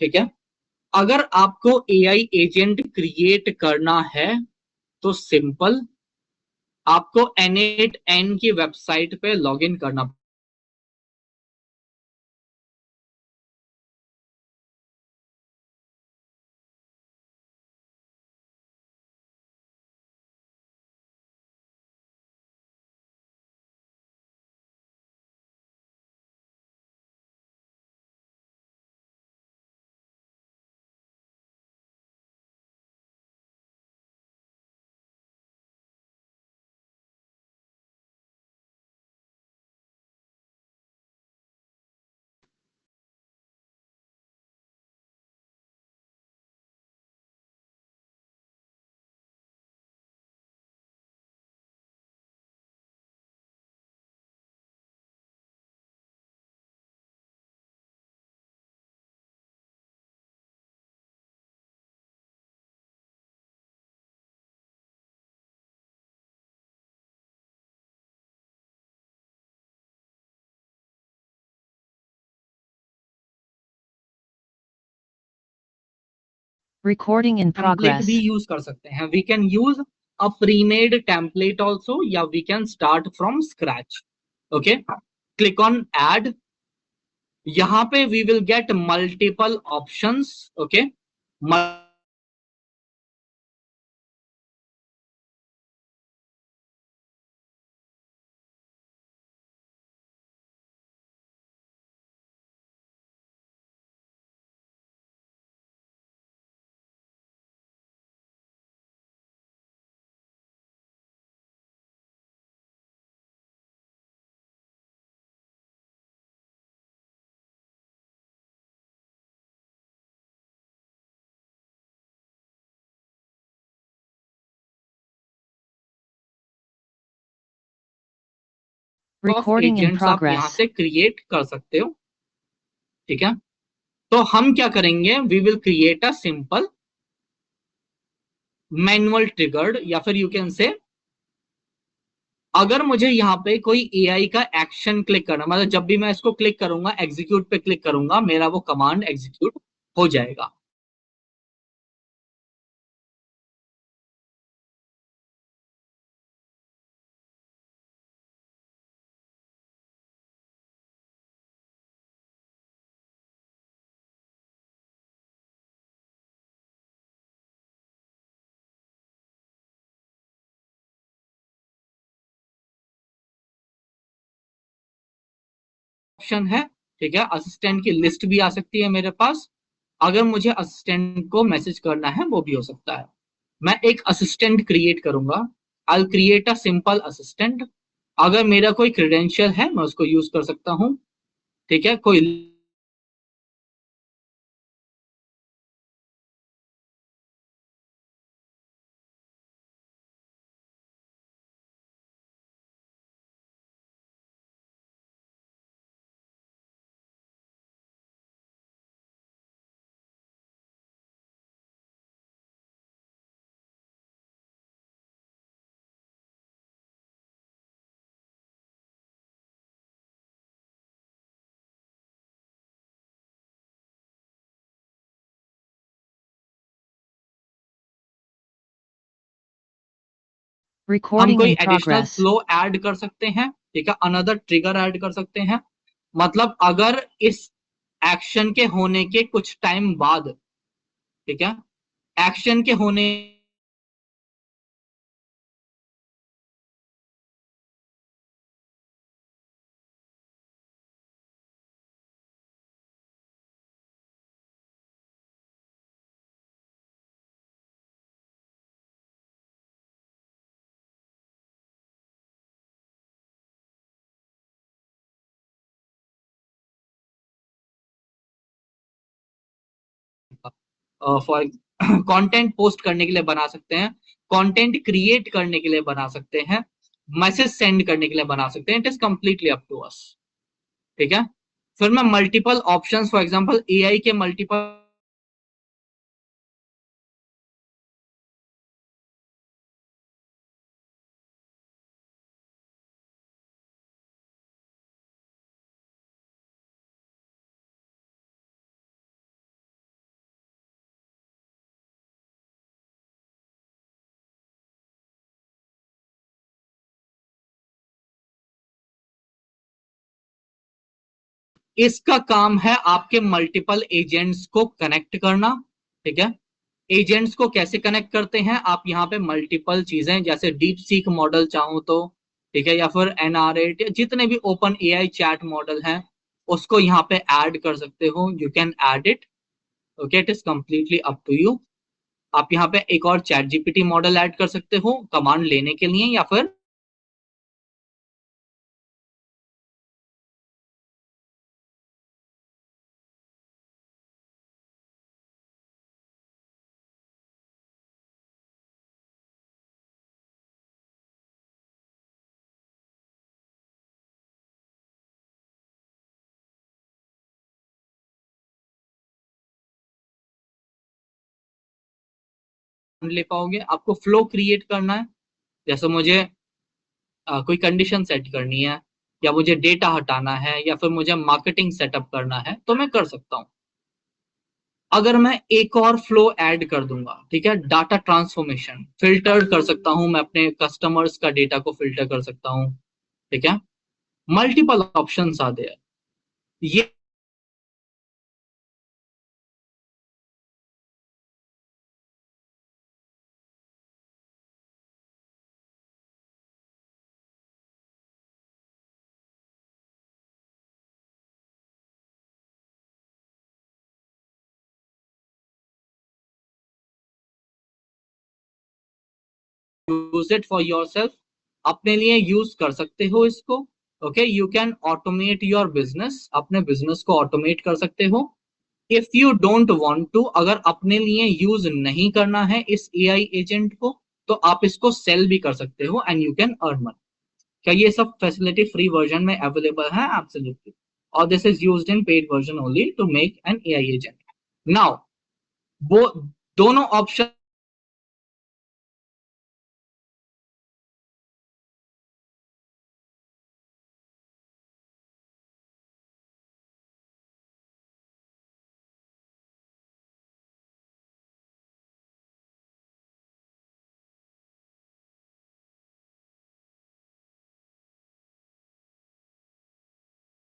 ठीक है। अगर आपको एआई एजेंट क्रिएट करना है तो सिंपल, आपको N8N की वेबसाइट पे लॉगिन करना। Recording in टेम्पलेट भी progress. यूज कर सकते हैं, we can use a premade template also, या we can start from scratch. Okay, click on add. यहाँ पे we will get multiple options. Okay, off Recording in agents आप यहाँ progress. से क्रिएट कर सकते हो। ठीक है, तो हम क्या करेंगे, we will create a simple manual triggered, या फिर यू कैन से, अगर मुझे यहाँ पे कोई एआई का एक्शन क्लिक करना, मतलब जब भी मैं इसको क्लिक करूंगा, एग्जीक्यूट पे क्लिक करूंगा, मेरा वो कमांड एग्जीक्यूट हो जाएगा। ऑप्शन है, ठीक है, असिस्टेंट की लिस्ट भी आ सकती है मेरे पास। अगर मुझे असिस्टेंट को मैसेज करना है वो भी हो सकता है। मैं एक असिस्टेंट क्रिएट करूंगा, I create a simple assistant. अगर मेरा कोई क्रेडेंशियल है मैं उसको यूज कर सकता हूँ। ठीक है, कोई हम Recording कोई in additional progress. Flow add कर सकते हैं। ठीक है, अनदर ट्रिगर ऐड कर सकते हैं। मतलब अगर इस एक्शन के होने के कुछ टाइम बाद, ठीक है, एक्शन के होने फॉर कंटेंट पोस्ट करने के लिए बना सकते हैं, कंटेंट क्रिएट करने के लिए बना सकते हैं, मैसेज सेंड करने के लिए बना सकते हैं। It is completely up to us. ठीक है, फिर मैं multiple options, for example AI के मल्टीपल इसका काम है आपके मल्टीपल एजेंट्स को कनेक्ट करना। ठीक है, एजेंट्स को कैसे कनेक्ट करते हैं, आप यहाँ पे मल्टीपल चीजें जैसे डीप सीक मॉडल चाहो तो, ठीक है, या फिर NR8 या जितने भी ओपन AI चैट मॉडल हैं उसको यहाँ पे ऐड कर सकते हो। You can add it, okay, it is completely up to you. आप यहाँ पे एक और चैट जीपीटी मॉडल ऐड कर सकते हो कमांड लेने के लिए, या फिर ले पाओगे। आपको फ्लो क्रिएट करना है, जैसे मुझे कोई कंडीशन सेट करनी है, या मुझे डेटा हटाना है, या फिर मुझे मार्केटिंग सेटअप करना है, तो मैं कर सकता हूँ। अगर मैं एक और फ्लो ऐड कर दूंगा, ठीक है, डाटा ट्रांसफॉर्मेशन, फिल्टर कर सकता हूं मैं, अपने कस्टमर्स का डेटा को फिल्टर कर सकता हूं। ठीक है, मल्टीपल ऑप्शंस आते हैं। ये use it for yourself, अपने लिए यूज कर सकते हो इसको। Okay, you can automate your business, अपने बिजनेस को ऑटोमेट कर सकते हो। If you don't want to, अगर अपने लिए यूज नहीं करना है इस AI एजेंट को, तो आप इसको सेल भी कर सकते हो and you can earn money. क्या ये सब फैसिलिटी फ्री वर्जन में अवेलेबल है? एब्सोल्युटली। और this is used in paid version only to make an AI agent. Now वो दोनों ऑप्शन,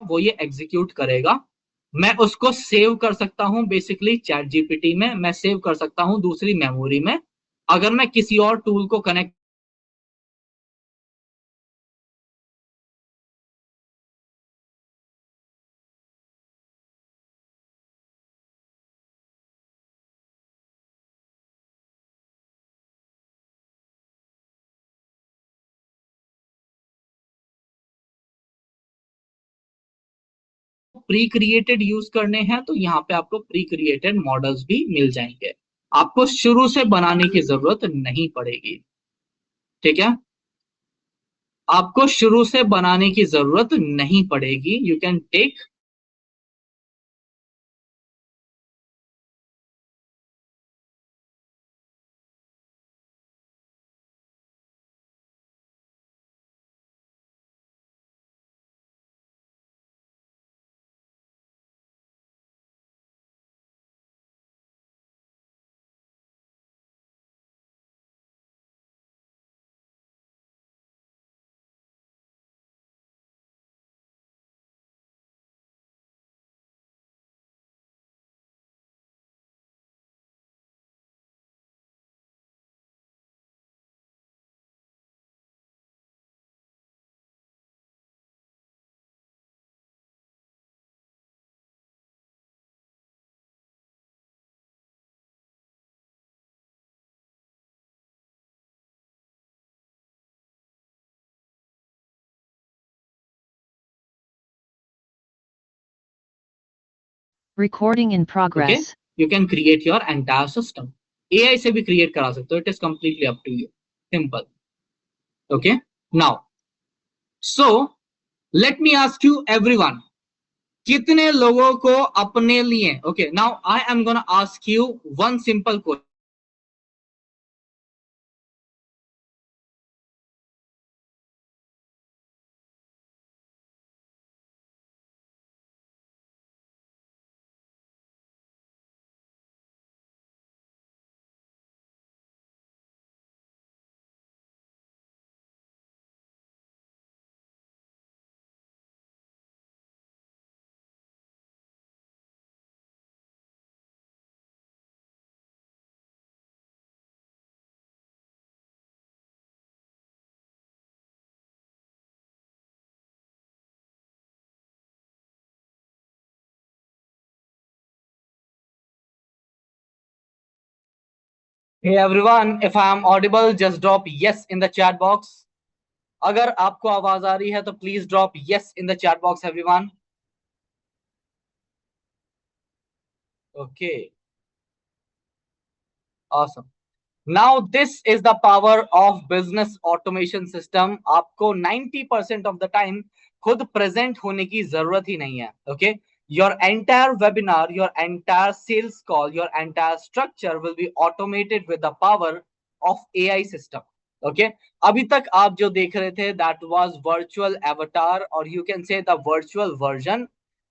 वो ये एग्जीक्यूट करेगा। मैं उसको सेव कर सकता हूं बेसिकली चैट जीपीटी में, मैं सेव कर सकता हूं दूसरी मेमोरी में। अगर मैं किसी और टूल को कनेक्ट प्री क्रिएटेड यूज करने हैं, तो यहाँ पे आपको प्री क्रिएटेड मॉडल्स भी मिल जाएंगे, आपको शुरू से बनाने की जरूरत नहीं पड़ेगी। ठीक है, आपको शुरू से बनाने की जरूरत नहीं पड़ेगी, you can take. Recording in okay, progress. You can create your entire system. AI से भी क्रिएट करा सकते हो, it is completely up to you, simple. Okay, now so let me ask you everyone, कितने लोगों को अपने लिए, okay, now I am gonna ask you one simple question. Hey everyone, if I am audible, just drop yes in the chat box. अगर आपको आवाज आ रही है तो please drop yes in the chat box, everyone. Okay, awesome. Now this is the power of business automation system. आपको 90% of the time खुद present होने की जरूरत ही नहीं है. Okay, your entire webinar, your entire sales call, your entire structure will be automated with the power of AI system. Okay, अभी तक आप जो देख रहे थे that was virtual avatar or you can say the virtual version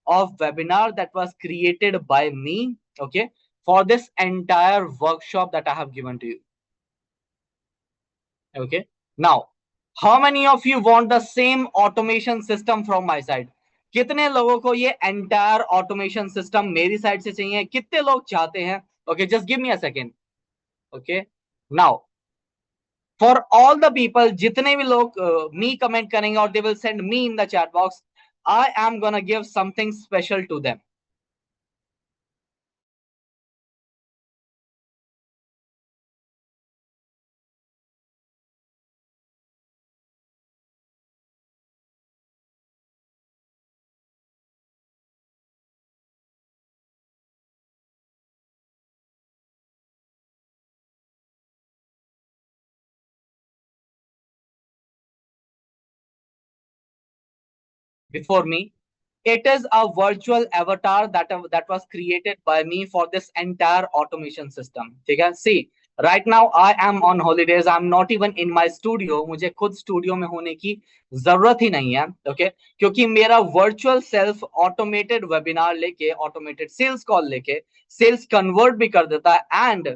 of webinar that was created by me. Okay, for this entire workshop that I have given to you. Okay, now how many of you want the same automation system from my side? कितने लोगों को ये entire automation system मेरी side से चाहिए? कितने लोग चाहते हैं? Okay, just give me a second. Okay, now for all the people जितने भी लोग me comment करेंगे और they will send me in the chat box, I am gonna give something special to them. Before me, it is a virtual avatar that was created by me for this entire automation system. ठीक है, see right now I am on holidays, I'm not even in my studio. मुझे खुद studio में होने की जरूरत ही नहीं है. ओके, क्योंकि मेरा वर्चुअल सेल्फ ऑटोमेटेड वेबिनार लेके, ऑटोमेटेड सेल्स कॉल लेके सेल्स कन्वर्ट भी कर देता है. And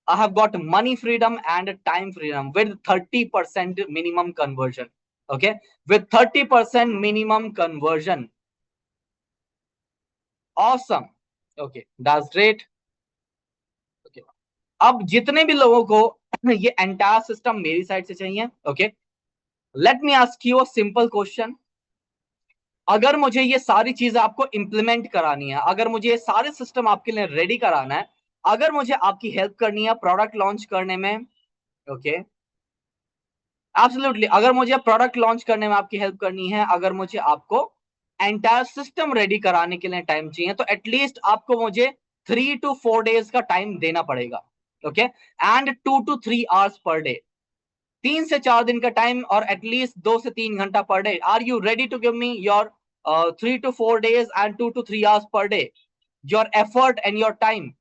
I have got money freedom and time freedom with 30% minimum conversion. Okay, with 30% minimum conversion. Awesome. Okay, that's great. Okay, अब जितने भी लोगों को ये एंटायर सिस्टम मेरी साइड से चाहिए, okay, late me ask you a simple question. अगर मुझे ये सारी चीजें आपको इंप्लीमेंट करानी है, अगर मुझे ये सारे सिस्टम आपके लिए रेडी कराना है, अगर मुझे आपकी हेल्प करनी है प्रोडक्ट लॉन्च करने में, ओके, एब्सोल्युटली, अगर मुझे प्रोडक्ट लॉन्च करने में आपकी हेल्प करनी है, अगर मुझे आपको एंटायर सिस्टम रेडी कराने के लिए टाइम चाहिए, तो एटलीस्ट आपको मुझे 3 to 4 days का टाइम देना पड़ेगा. Okay, and 2 to 3 hours per day, 3 से 4 दिन का टाइम और एटलीस्ट 2 से 3 घंटा per day. Are you ready to give me your 3 to 4 days and 2 to 3 hours per day, your effort and your time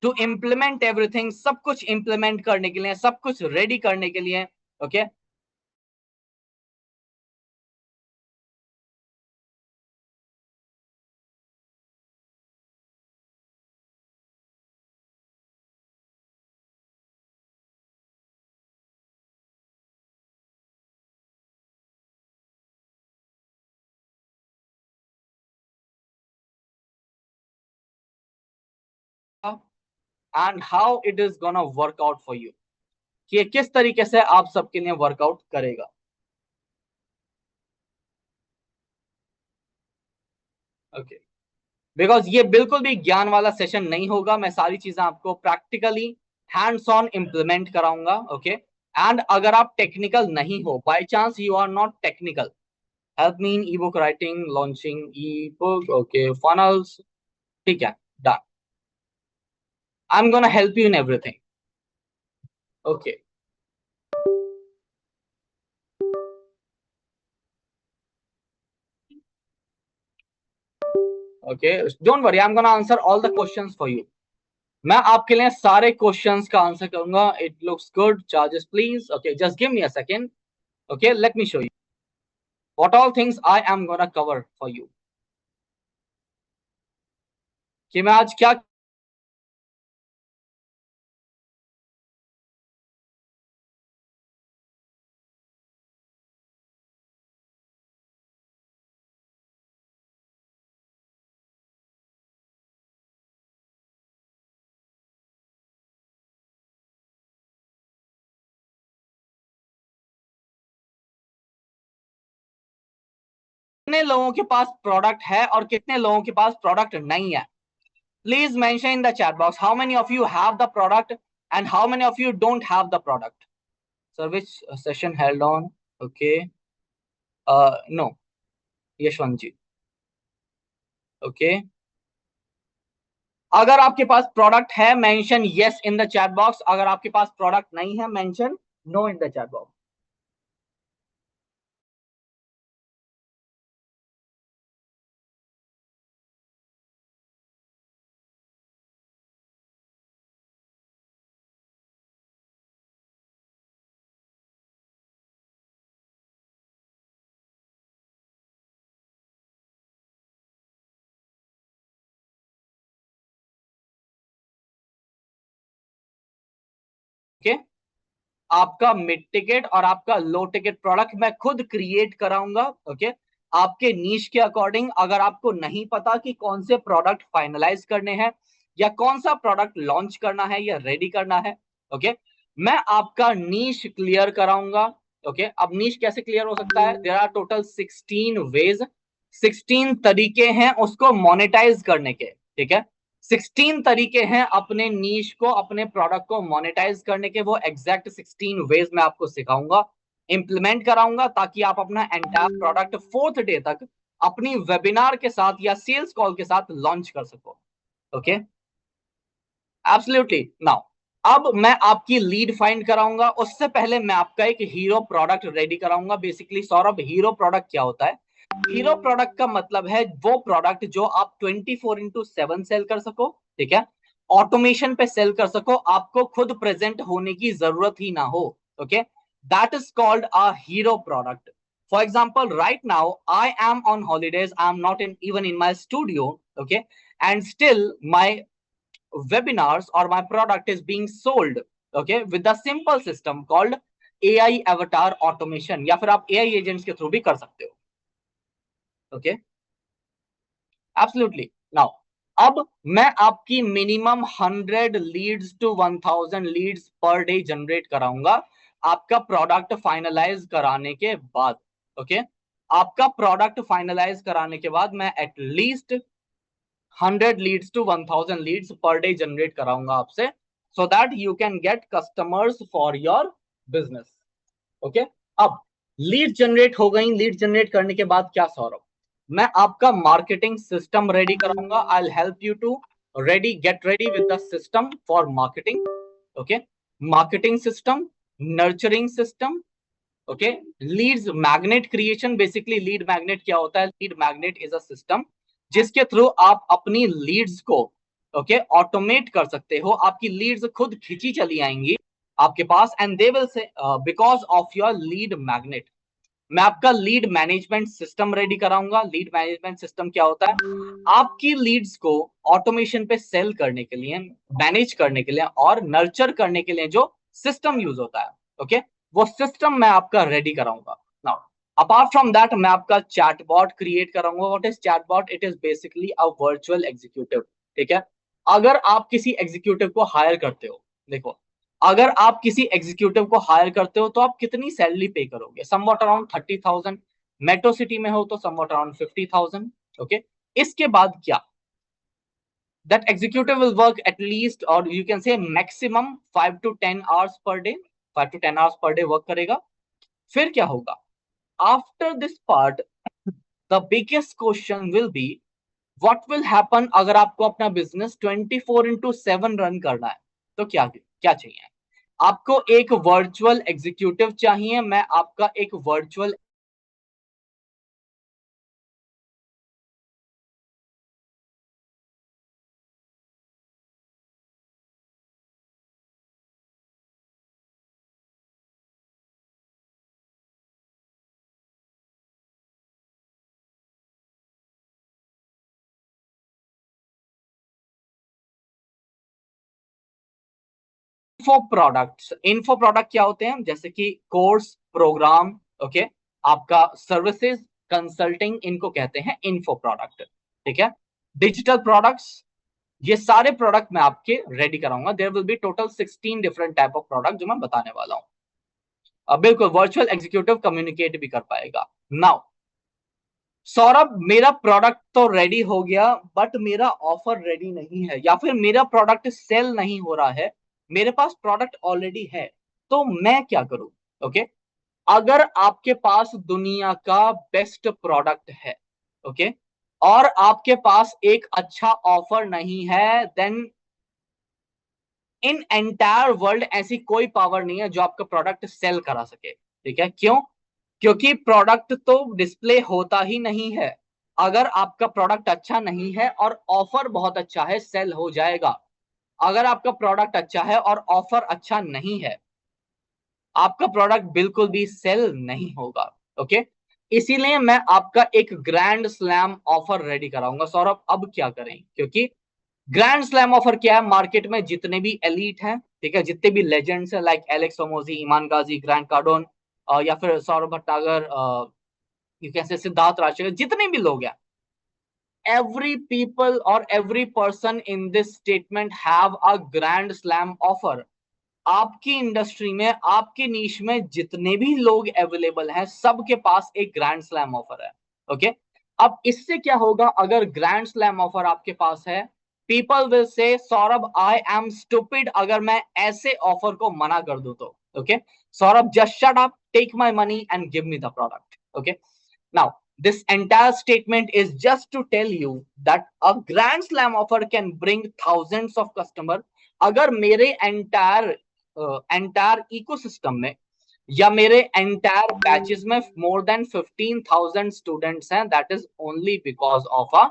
to implement everything, सब कुछ implement करने के लिए, सब कुछ रेडी करने के लिए. Okay, and how it is gonna work out for you, कि ये किस तरीके से आप सबके लिए वर्कआउट करेगा. ओके, बिकॉज ये बिल्कुल भी ज्ञान वाला सेशन नहीं होगा. मैं सारी चीजें आपको प्रैक्टिकली हैंड्स ऑन इम्प्लीमेंट कराऊंगा. ओके, एंड अगर आप टेक्निकल नहीं हो, by chance you are not technical, help me in e book writing, launching e book, okay, funnels, ठीक है, done, I am gonna help you in everything. Okay, okay, don't worry, I am gonna answer all the questions for you. मैं आपके लिए सारे questions का answer करूंगा. It looks good, charges please. Okay, just give me a second. Okay, let me show you what all things I am gonna cover for you. कि मैं आज क्या कितने लोगों के पास प्रोडक्ट है और कितने लोगों के पास प्रोडक्ट नहीं है. Please mention in the chat box how many of you have the product and how many of you don't have the product. Sir, which session held on? Okay. No, Yashwant ji. Okay. अगर आपके पास product है mention yes in the chat box. अगर आपके पास product नहीं है mention no in the chat box. Okay. आपका mid ticket और आपका लो टिकट प्रोडक्ट मैं खुद क्रिएट कराऊंगा. ओके. आपके नीश के अकॉर्डिंग. अगर आपको नहीं पता कि कौन से प्रोडक्ट फाइनलाइज करने हैं या कौन सा प्रोडक्ट लॉन्च करना है या रेडी करना है, ओके, मैं आपका नीश क्लियर कराऊंगा. ओके. अब नीश कैसे क्लियर हो सकता है? देयर आर टोटल 16 वेज, 16 तरीके हैं उसको मोनेटाइज करने के. ठीक है. 16 तरीके हैं अपने नीश को, अपने प्रोडक्ट को मोनेटाइज करने के. वो एग्जैक्ट 16 वेज में आपको सिखाऊंगा, इंप्लीमेंट कराऊंगा, ताकि आप अपना एंटायर प्रोडक्ट 4th डे तक अपनी वेबिनार के साथ या सेल्स कॉल के साथ लॉन्च कर सको. ओके. एब्सोल्युटली. नाउ अब मैं आपकी लीड फाइंड कराऊंगा. उससे पहले मैं आपका एक हीरो प्रोडक्ट रेडी कराऊंगा. बेसिकली सौरभ, हीरो प्रोडक्ट क्या होता है? हीरो प्रोडक्ट का मतलब है वो प्रोडक्ट जो आप 24/7 सेल कर सको. ठीक है. ऑटोमेशन पे सेल कर सको, आपको खुद प्रेजेंट होने की जरूरत ही ना हो. Okay. That is called a hero product. For example, right now I am on holidays. I am not even in my studio. Okay. And still my webinars or my product is being sold. Okay. With the simple system called AI avatar automation. या फिर आप AI agents के through भी कर सकते हो. Okay. Absolutely. Now अब मैं आपकी minimum 100 leads to 1000 leads per day generate कराऊंगा आपका प्रोडक्ट फाइनलाइज कराने के बाद. ओके. आपका प्रोडक्ट फाइनलाइज कराने के बाद मैं at least 100 leads to 1000 leads per day generate कराऊंगा आपसे, so that you can get customers for your business. Okay. अब लीड जनरेट हो गई. लीड जनरेट करने के बाद क्या सौरभ? मैं आपका मार्केटिंग सिस्टम रेडी कराऊंगा. I will help you to get ready with the system for marketing. Okay. Marketing system, nurturing system. Okay. Leads magnet creation. Basically lead magnet क्या होता है? Lead magnet is a system जिसके through आप अपनी Leeds को okay automate कर सकते हो. आपकी लीड्स खुद खींची चली आएंगी आपके पास and they will say because of your lead magnet. मैं आपका लीड मैनेजमेंट सिस्टम रेडी कराऊंगा. लीड मैनेजमेंट सिस्टम क्या होता है? आपकी लीड्स को ऑटोमेशन पे सेल करने के लिए, मैनेज करने के लिए और नर्चर करने के लिए जो सिस्टम यूज होता है, ओके, वो सिस्टम मैं आपका रेडी कराऊंगा. नाउ अपार्ट फ्रॉम दैट मैं आपका चैटबॉट क्रिएट कराऊंगा. What is chatbot? It is basically a virtual executive. ठीक है. अगर आप किसी एग्जीक्यूटिव को हायर करते हो, देखो, अगर आप किसी एग्जीक्यूटिव को हायर करते हो तो आप कितनी सैलरी पे करोगे? Somewhat around 30,000. मेट्रो सिटी में हो तो समवॉट अराउंड 50,000. ओके. इसके बाद क्या? that executive will work at least or you can say maximum 5 to 10 hours per day. 5 to 10 hours per day work करेगा. फिर क्या होगा? After this part, the biggest question will be what will happen अगर आपको अपना business 24/7 run करना है तो क्या क्या चाहिए? आपको एक वर्चुअल एग्जीक्यूटिव चाहिए. मैं आपका एक virtual info products. Info product क्या होते हैं? जैसे कि कोर्स, प्रोग्राम, ओके, आपका सर्विसेज, कंसल्टिंग, इनको कहते हैं इन्फो प्रोडक्ट. ठीक है. डिजिटल प्रोडक्ट्स, ये सारे प्रोडक्ट मैं आपके रेडी कराऊंगा. There will be total 16 different type of product जो मैं बताने वाला हूं. अब बिल्कुल वर्चुअल एग्जीक्यूटिव कम्युनिकेट भी कर पाएगा. नाउ सौरभ मेरा प्रोडक्ट तो रेडी हो गया बट मेरा ऑफर रेडी नहीं है, या फिर मेरा प्रोडक्ट सेल नहीं हो रहा है, मेरे पास प्रोडक्ट ऑलरेडी है, तो मैं क्या करूं? ओके, अगर आपके पास दुनिया का बेस्ट प्रोडक्ट है, ओके, और आपके पास एक अच्छा ऑफर नहीं है, देन इन एंटायर वर्ल्ड ऐसी कोई पावर नहीं है जो आपका प्रोडक्ट सेल करा सके। ठीक है, क्यों? क्योंकि प्रोडक्ट तो डिस्प्ले होता ही नहीं है। अगर आपका प्रोडक्ट अच्छा नहीं है और ऑफर बहुत अच्छा है, सेल हो जाएगा। अगर आपका प्रोडक्ट अच्छा है और ऑफर अच्छा नहीं है, आपका प्रोडक्ट बिल्कुल भी सेल नहीं होगा। ओके, इसीलिए मैं आपका एक ग्रैंड स्लैम ऑफर रेडी कराऊंगा। सौरभ अब क्या करें? क्योंकि ग्रैंड स्लैम ऑफर क्या है, मार्केट में जितने भी एलीट हैं, ठीक है, जितने भी लेजेंड्स हैं लाइक एलेक्स ओमोजी, ईमान गाजी, ग्रैंड कार्डोन, या फिर Saurabh भट्टागर, you can say Siddharth Rajshekhar, जितने भी लोग हैं, every people or every person in this statement have a grand slam offer। आपकी इंडस्ट्री में, आपके नीश में जितने भी लोग अवेलेबल हैं, सबके पास एक ग्रैंड स्लैम ऑफर है। ओके, अब इससे क्या होगा? अगर ग्रैंड स्लैम ऑफर आपके पास है, people will say Saurabh I am stupid अगर मैं ऐसे ऑफर को मना कर दूं तो। Okay, Saurabh just shut up, take my money and give me the product. Okay, now this entire statement is just to tell you that a grand slam offer can bring thousands of customers। अगर मेरे entire ecosystem में या मेरे entire batches में more than 15,000 students हैं, that is only because of a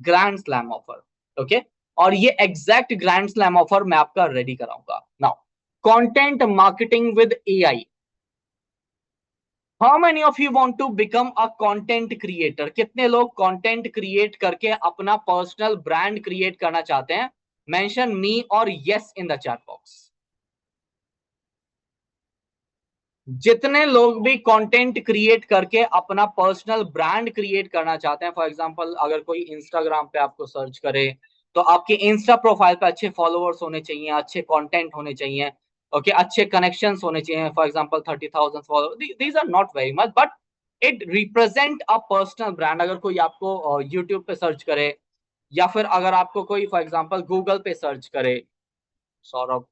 grand slam offer. Okay, और ये exact grand slam offer मैं आपका रेडी कराऊंगा। Now, content marketing with AI. How many of you want to become a content creator? कितने लोग content create करके अपना personal brand create करना चाहते हैं? मेंशन मी और yes in the chat box. जितने लोग भी कंटेंट क्रिएट करके अपना पर्सनल ब्रांड क्रिएट करना चाहते हैं, फॉर एग्जांपल अगर कोई इंस्टाग्राम पे आपको सर्च करे, तो आपके इंस्टा प्रोफाइल पे अच्छे फॉलोअर्स होने चाहिए, अच्छे कंटेंट होने चाहिए, ओके, अच्छे कनेक्शंस होने चाहिए। For example 30,000 follower, these are not very much but it represent a personal brand. अगर कोई आपको यूट्यूब पे सर्च करे, या फिर अगर आपको कोई फॉर एग्जांपल गूगल पे सर्च करे, सौरभ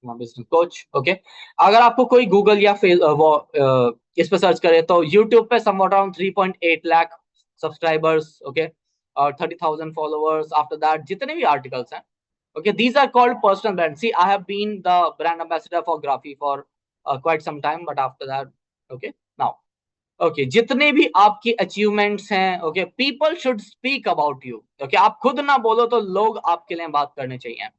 बिजनेस कोच, ओके, अगर आपको कोई गूगल या इस पे सर्च करे, तो यूट्यूब पे somewhat around 3.8 lakh subscribers, okay, और 30,000 फॉलोअर्स। आफ्टर दैट जितने भी आर्टिकल्स हैं, okay, these are called personal brand. See I have been the brand ambassador for Graphy for quite some time, but after that, okay, now, okay, जितने भी आपकी achievements हैं, okay, people should speak about you. Okay, आप खुद ना बोलो तो लोग आपके लिए बात करने चाहिए।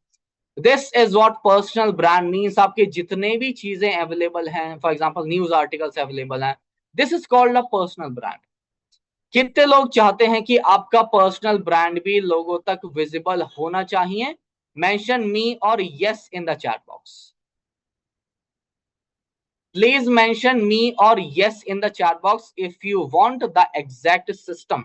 This is what personal brand means. आपके जितने भी चीजें अवेलेबल हैं, for example news articles available हैं, this is called a personal brand. कितने लोग चाहते हैं कि आपका पर्सनल ब्रांड भी लोगों तक विजिबल होना चाहिए? मेंशन मी और yes in the chat box. Please mention me और yes in the chat box if you want the exact system.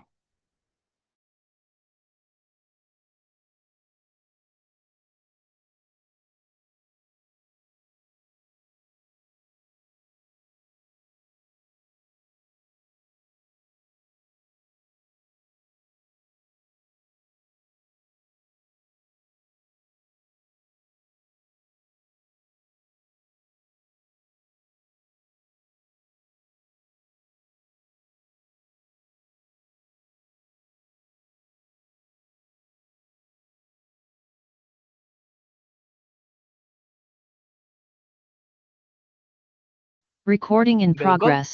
Recording in बिल्कुल, progress.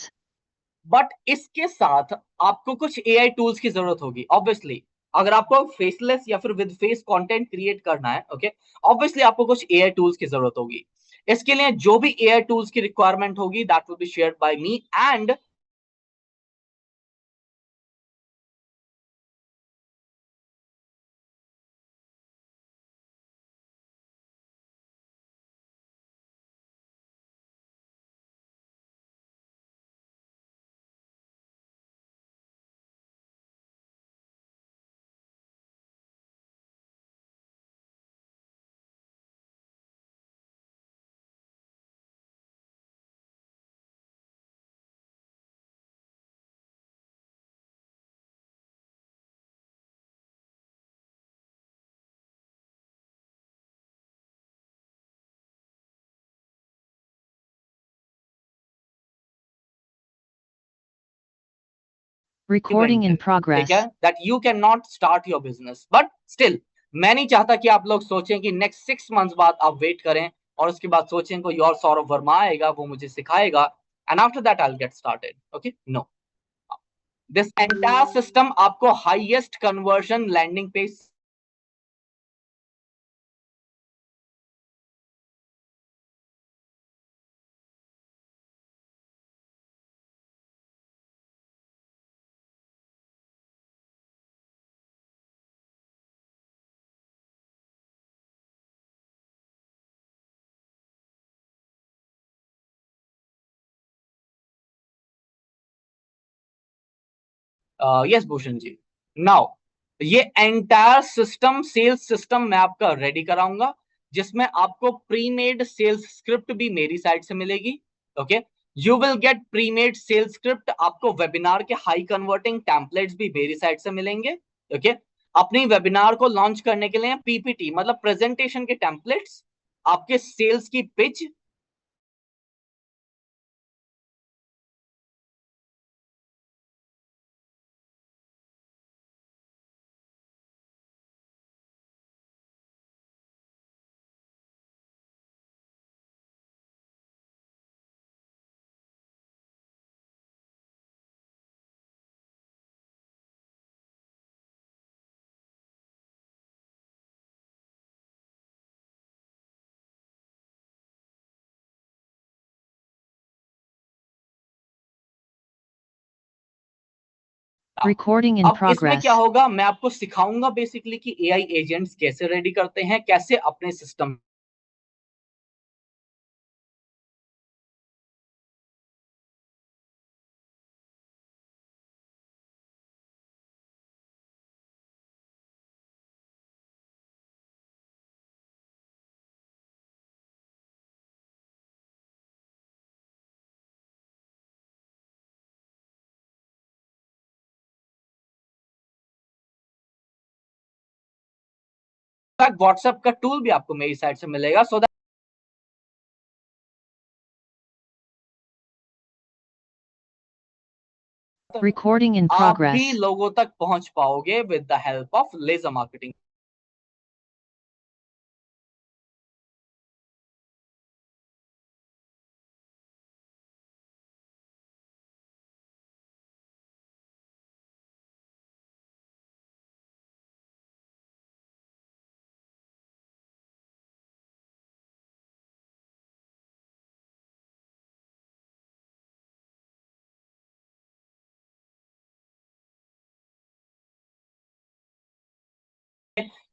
बट इसके साथ आपको कुछ एआई टूल्स की जरूरत होगी ऑब्वियसली। अगर आपको फेसलेस या फिर विद फेस कंटेंट क्रिएट करना है, ओके, ऑब्वियसली आपको कुछ एआई टूल्स की जरूरत होगी। इसके लिए जो भी एआई टूल्स की रिक्वायरमेंट होगी, that will be shared by me and Recording in ठीक है, progress. That you can not start your business, but still मैं नहीं चाहता कि आप लोग सोचें कि नेक्स्ट 6 मंथ्स बाद आप वेट करें और उसके बाद सोचें कोई और सौरभ वर्मा आएगा, वो मुझे सिखाएगा, and after that I will get started. Okay, no, this entire system आपको highest conversion landing page yes Bhushan ji. Now ये एंटायर सिस्टम, सेल्स सिस्टम मैं आपका रेडी कराऊंगा, जिसमें आपको प्री मेड सेल्स स्क्रिप्ट भी मेरी साइड से मिलेगी. Okay, you will get pre made sales script, आपको वेबिनार के हाई कन्वर्टिंग टेम्पलेट्स भी मेरी साइड से मिलेंगे. ओके, अपनी वेबिनार को लॉन्च करने के लिए पीपीटी मतलब प्रेजेंटेशन के टेम्पलेट्स, आपके सेल्स की पिच, Recording in अब इसमें क्या progress. होगा, मैं आपको सिखाऊंगा बेसिकली कि एआई एजेंट्स कैसे रेडी करते हैं, कैसे अपने सिस्टम व्हाट्सएप का टूल भी आपको मेरी साइड से मिलेगा, सो दैट Recording in आप भी progress. लोगों तक पहुंच पाओगे with the help of laser marketing.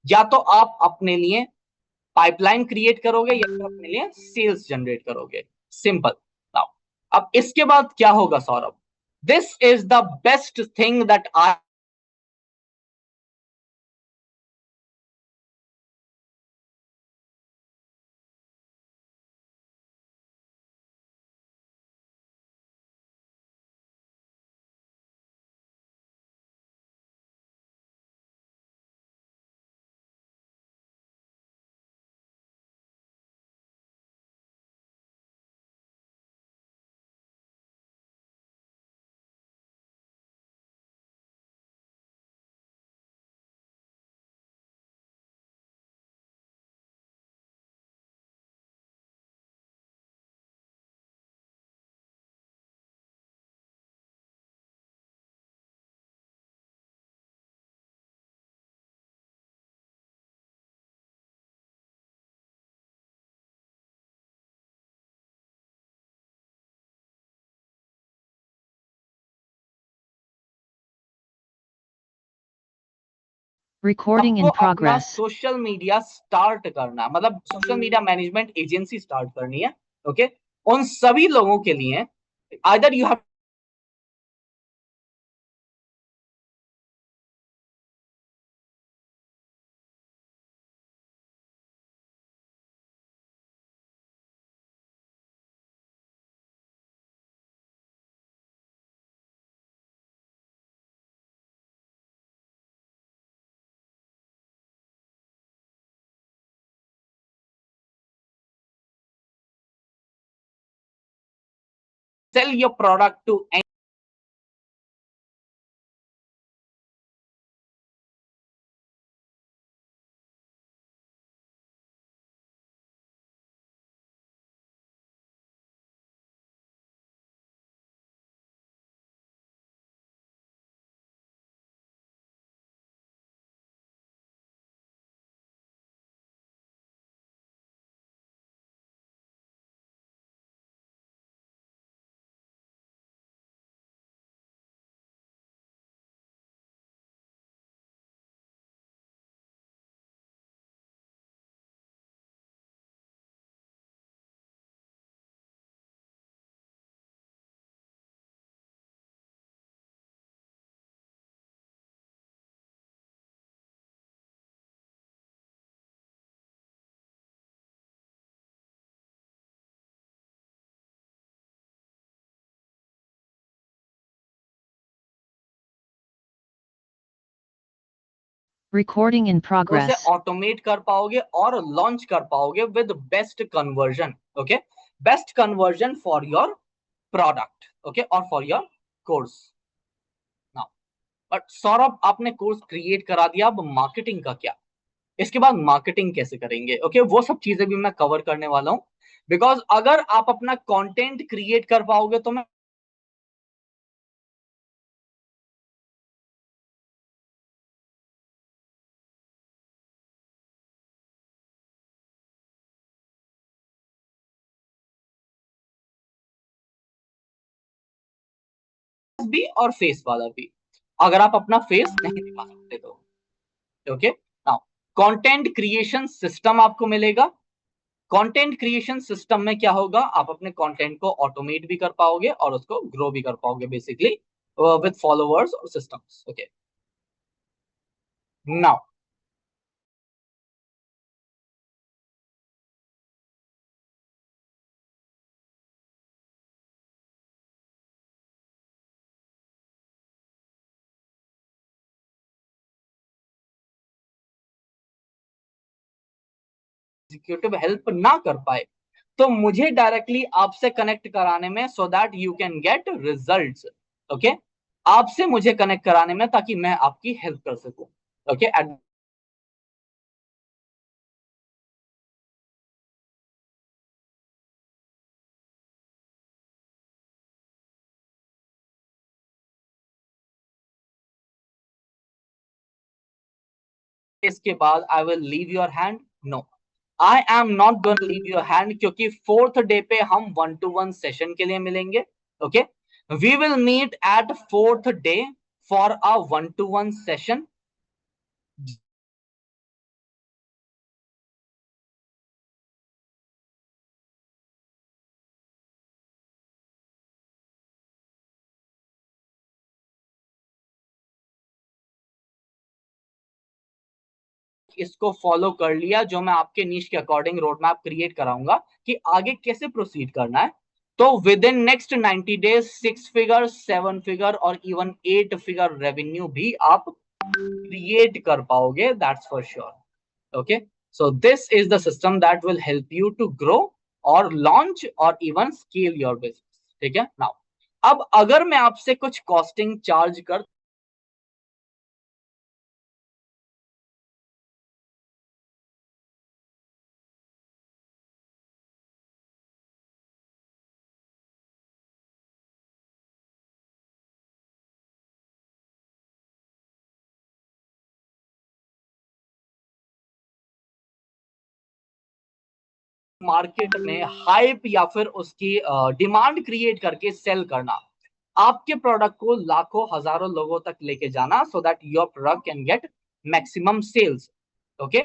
या तो आप अपने लिए पाइपलाइन क्रिएट करोगे या तो अपने लिए सेल्स जनरेट करोगे, सिंपल. नाउ अब इसके बाद क्या होगा Saurabh, this is the best thing that I Recording आपको in अपना progress. सोशल मीडिया स्टार्ट करना, मतलब social media management agency start करनी है. ओके, उन सभी लोगों के लिए either you have sell your product to Recording in तो उसे progress. ऑटोमेट कर पाओगे और लॉन्च कर पाओगे with best conversion. Okay, best conversion for your product, okay, और for your course. Now but Saurabh, आपने कोर्स क्रिएट करा दिया, अब मार्केटिंग का क्या? इसके बाद मार्केटिंग कैसे करेंगे? ओके, वो सब चीजें भी मैं कवर करने वाला हूं. बिकॉज अगर आप अपना कंटेंट क्रिएट कर पाओगे तो मैं भी और फेस वाला भी, अगर आप अपना फेस नहीं दिखा सकते तो. Okay, now content creation system आपको मिलेगा. कंटेंट क्रिएशन सिस्टम में क्या होगा, आप अपने कंटेंट को ऑटोमेट भी कर पाओगे और उसको ग्रो भी कर पाओगे बेसिकली विद फॉलोअर्स और systems. Okay, now executive help ना कर पाए तो मुझे डायरेक्टली आपसे कनेक्ट कराने में, सो that you can gate results. Okay, आपसे मुझे कनेक्ट कराने में ताकि मैं आपकी हेल्प कर सकूं. ओके, इसके बाद I will leave your hand. No, I am not going to leave your hand, क्योंकि फोर्थ डे पे हम 1-to-1 सेशन के लिए मिलेंगे. Okay, we will meet at fourth day for a 1-to-1 session. इसको फॉलो कर लिया, जो मैं आपके नीश के अकॉर्डिंग रोड मैप क्रिएट कराऊंगा कि आगे कैसे प्रोसीड करना है, तो within next 90 days 6 figure, 7 figure और इवन 8 फिगर रेवेन्यू भी आप क्रिएट कर पाओगे, that's for sure. Okay, so this is the system that will help you to grow और लॉन्च और इवन स्केल योर बिजनेस. ठीक है, नाउ अब अगर मैं आपसे कुछ कॉस्टिंग चार्ज कर, मार्केट में हाइप या फिर उसकी डिमांड क्रिएट करके सेल करना, आपके प्रोडक्ट को लाखों हजारों लोगों तक लेके जाना, so that your product can get maximum sales. Okay,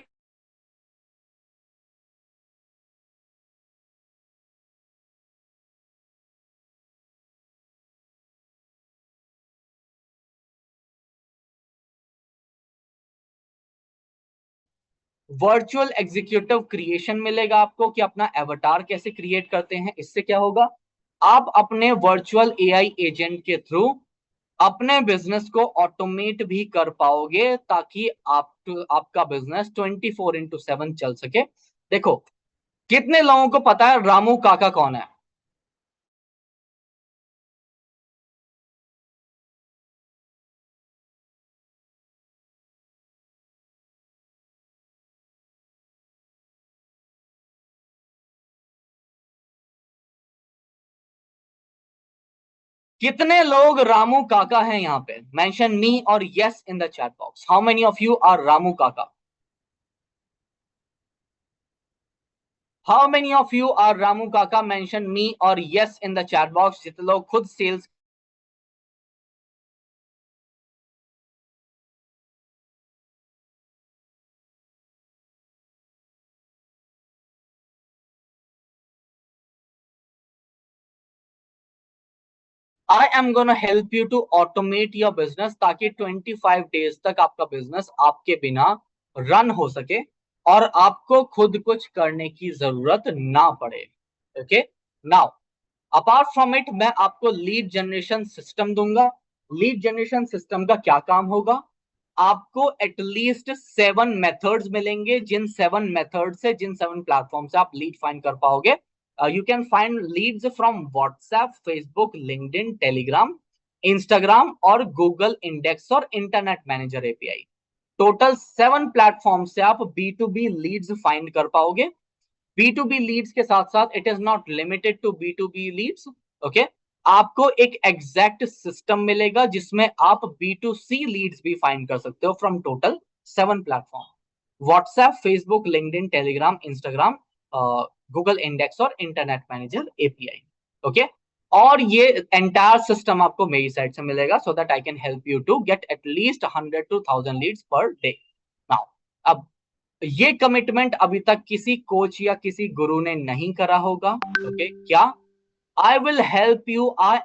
virtual executive creation मिलेगा आपको कि अपना एवटार कैसे क्रिएट करते हैं. इससे क्या होगा, आप अपने वर्चुअल एआई एजेंट के थ्रू अपने बिजनेस को ऑटोमेट भी कर पाओगे ताकि आपका बिजनेस 24/7 चल सके. देखो, कितने लोगों को पता है रामू काका कौन है? कितने लोग रामू काका हैं यहाँ पे? मेंशन मी और yes in the chat box. How many of you are Ramu Kaka? How many of you are Ramu Kaka? Mention me और yes in the chat box. जितने लोग खुद sales, I am gonna help you to automate your business ताकि 25 days तक आपका business आपके बिना run हो सके और आपको खुद कुछ करने की जरूरत ना पड़े. Okay, now apart from it मैं आपको लीड जनरेशन सिस्टम दूंगा. लीड जनरेशन सिस्टम का क्या काम होगा, आपको एटलीस्ट 7 मेथड्स मिलेंगे, जिन 7 मेथड से, जिन 7 प्लेटफॉर्म से आप लीड फाइंड कर पाओगे. You can find leads from WhatsApp, Facebook, LinkedIn, Telegram, Instagram और गूगल इंडेक्स और internet manager API. Total 7 platform से आप B2B लीड्स फाइंड कर पाओगे. B2B लीड्स के साथ साथ it is not limited to B2B leads. Okay, आपको एक एग्जैक्ट सिस्टम मिलेगा जिसमें आप B2C लीड्स भी फाइंड कर सकते हो from total 7 platform: WhatsApp, Facebook, LinkedIn, Telegram, Instagram, Google index और इंटरनेट मैनेजर एपीआई. ओके, और ये एंटायर सिस्टम आपको मेरी साइड से मिलेगा so that I can help you to get at least 100 to 1000 leads per day. Now, अब ये commitment अभी तक किसी कोच या किसी गुरु ने नहीं करा होगा. ओके, क्या? I will help you. I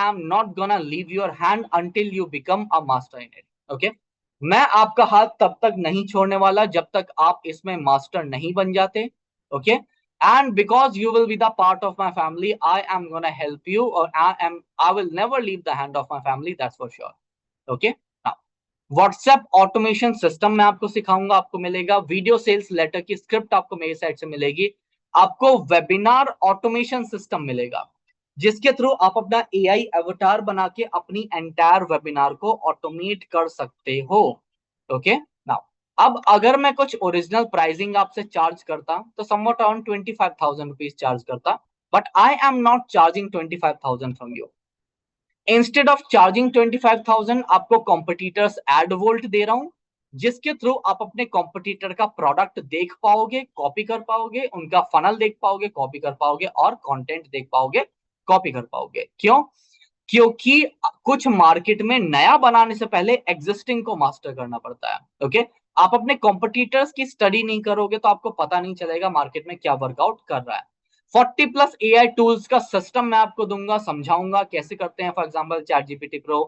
am not gonna leave your hand until you become a master in it. Okay? मैं आपका हाथ तब तक नहीं छोड़ने वाला जब तक आप इसमें मास्टर नहीं बन जाते. Okay? And because you will be the part of my family, I am gonna help you, or I will never leave the hand of my family. That's for sure. Okay? Now, WhatsApp automation system मैं आपको सिखाऊंगा, आपको मिलेगा. Video sales letter की script आपको मेरी side से मिलेगी. आपको वेबिनार ऑटोमेशन सिस्टम मिलेगा जिसके थ्रू आप अपना एआई अवतार बना के अपनी एंटायर वेबिनार को ऑटोमेट कर सकते हो. ओके, नाउ, अब अगर मैं कुछ ओरिजिनल प्राइसिंग आपसे चार्ज करता तो समवट अराउंड 25,000 रुपीज चार्ज करता. But I am not charging 25,000 from you. Instead of charging 25,000 आपको कॉम्पिटिटर्स एड वोल्ट दे रहा हूं जिसके थ्रू आप अपने कॉम्पिटिटर का प्रोडक्ट देख पाओगे, कॉपी कर पाओगे, उनका फनल देख पाओगे, कॉपी कर पाओगे, और कंटेंट देख पाओगे, कॉपी कर पाओगे. क्यों? क्योंकि कुछ मार्केट में नया बनाने से पहले एग्जिस्टिंग को मास्टर करना पड़ता है. ओके, आप अपने कॉम्पिटिटर्स की स्टडी नहीं करोगे तो आपको पता नहीं चलेगा मार्केट में क्या वर्कआउट कर रहा है. 40+ एआई टूल्स का सिस्टम मैं आपको दूंगा, समझाऊंगा कैसे करते हैं. For example chat GPT pro,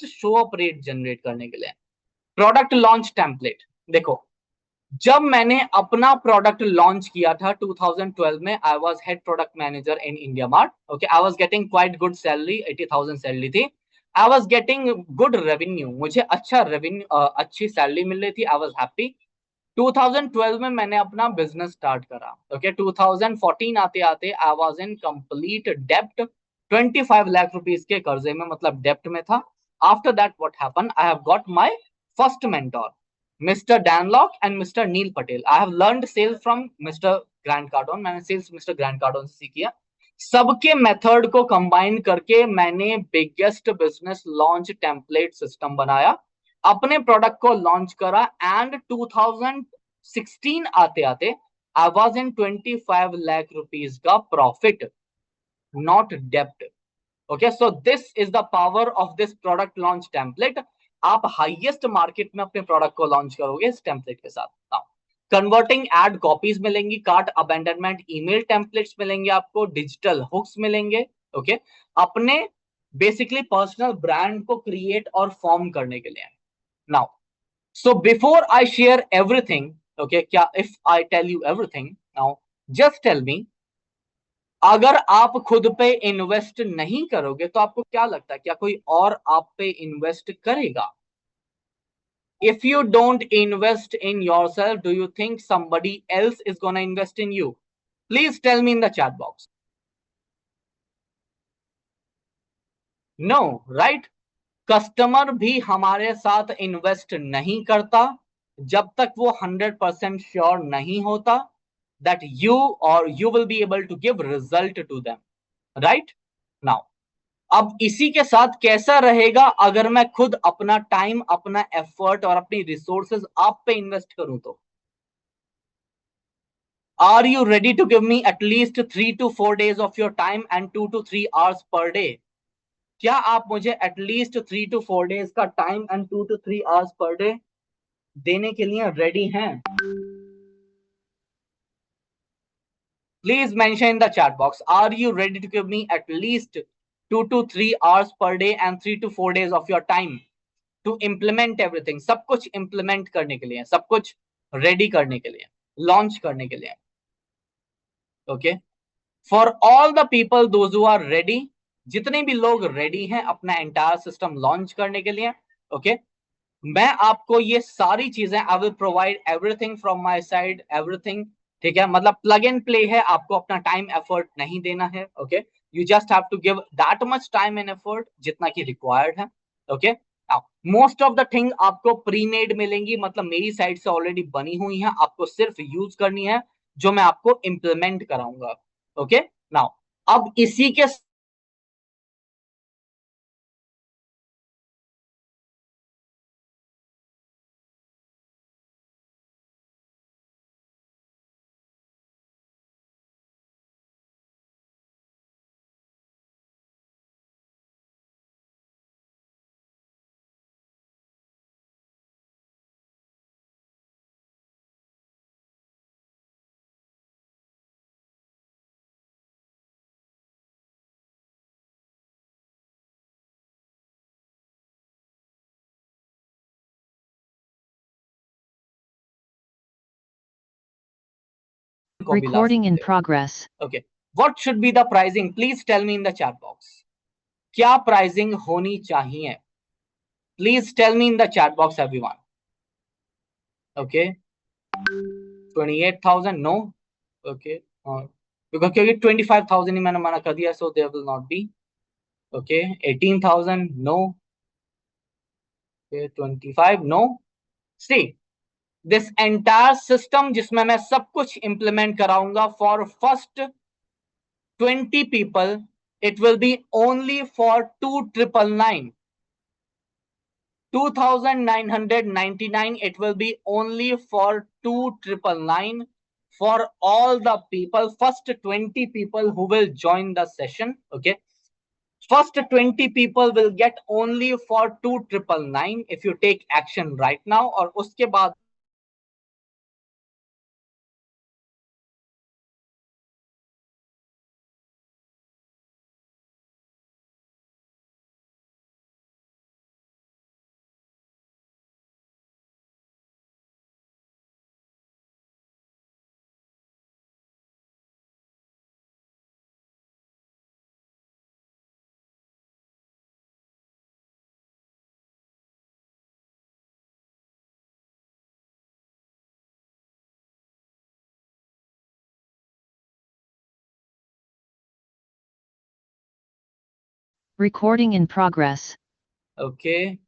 show up rate generate करने के लिए. प्रोडक्ट लॉन्च टेम्पलेट देखो, जब मैंने अपना प्रोडक्ट लॉन्च किया था 2012 में, I was head product manager in India Mart. Okay, I was getting quite good salary, 80,000 salary थी. I was getting good revenue, मुझे अच्छा रेवेन्यू, अच्छी सैलरी मिल रही थी. I was happy. 2012 में मैंने अपना बिजनेस स्टार्ट करा. ओके, 2014 आते आते आई वाज इन कंप्लीट डेप्ट, 25 लाख रुपीस के कर्जे में, मतलब डेप्ट में था. After that what happened, I have got my first mentor, Mr. Dan Locke and Mr. Neil Patel. I have learned sales from Mr. Grant Cardone. मैंने सेल्स मिस्टर ग्रैंड कार्डोन से सीखी है. सबके मेथड को कंबाइन करके मैंने biggest business launch template system बनाया, अपने प्रोडक्ट को लॉन्च करा, एंड 2016 आते आते I was in 25 lakh rupees का प्रॉफिट, नॉट डेप्ट. Okay, so this is the power of this product launch template. आप हाईएस्ट मार्केट में अपने प्रोडक्ट को लॉन्च करोगे इस टेम्पलेट के साथ. कन्वर्टिंग एड कॉपीज मिलेंगी, कार्ट अबेंडनमेंट ईमेल टेम्पलेट्स मिलेंगे, आपको डिजिटल हुक्स मिलेंगे. ओके, अपने बेसिकली पर्सनल ब्रांड को क्रिएट और फॉर्म करने के लिए. Now, so before I share everything, okay, क्या if I tell you everything now, just tell me, अगर आप खुद पे इन्वेस्ट नहीं करोगे तो आपको क्या लगता है, क्या कोई और आप पे इन्वेस्ट करेगा? If you don't invest in yourself, do you think somebody else is gonna invest in you? Please tell me in the chat box. No, right? Customer भी हमारे साथ इन्वेस्ट नहीं करता जब तक वो 100% श्योर नहीं होता that you or you will be able to give result to them, right? Now, अब इसी के साथ कैसा रहेगा अगर मैं खुद अपना टाइम, अपना एफर्ट और अपनी रिसोर्सेज आप पे इन्वेस्ट करूं तो? Are you ready to give me at least 3 to 4 days of your time and 2 to 3 hours per day? क्या आप मुझे एटलीस्ट 3 to 4 days का time and 2 to 3 hours per day देने के लिए रेडी हैं? Please mention in the chat box, are you ready to give me at least 2 to 3 hours per day and 3 to 4 days of your time to implement everything? सब कुछ implement करने के लिए, सब कुछ ready करने के लिए, launch करने के लिए. Okay? For all the people, those who are ready, जितने भी लोग ready हैं अपना entire system launch करने के लिए, okay? मैं आपको ये सारी चीजें, I will provide everything from my side, everything, ठीक है, मतलब प्लग एंड प्ले है, आपको अपना टाइम एफर्ट नहीं देना है, okay, you just have to give that much time and effort जितना कि रिक्वायर्ड है, okay. Most of the thing आपको प्री मेड मिलेंगी, मतलब मेरी साइड से ऑलरेडी बनी हुई है, आपको सिर्फ यूज करनी है, जो मैं आपको इंप्लीमेंट कराऊंगा, ओके. नाउ अब इसी के को भी ला Recording in सकते हो. progress. Okay. What should be the pricing? Please tell me in the chat box. क्या प्राइसिंग होनी चाहिए? Please tell me in the chat box, everyone. Okay. 28,000? No. Okay. क्योंकि 25,000 ही मैंने मना कर दिया, so there will not be. Okay. 18,000? No. Okay. 25? No. See, this entire system जिसमें मैं सब कुछ implement कराऊंगा for first 20 people, it will be only for 2,999. 2,999, it will be only for 2,999 for all the people, first 20 people who will join the session, okay. First 20 people will get only for 2,999 if you take action right now, और उसके बाद Recording in progress. okay.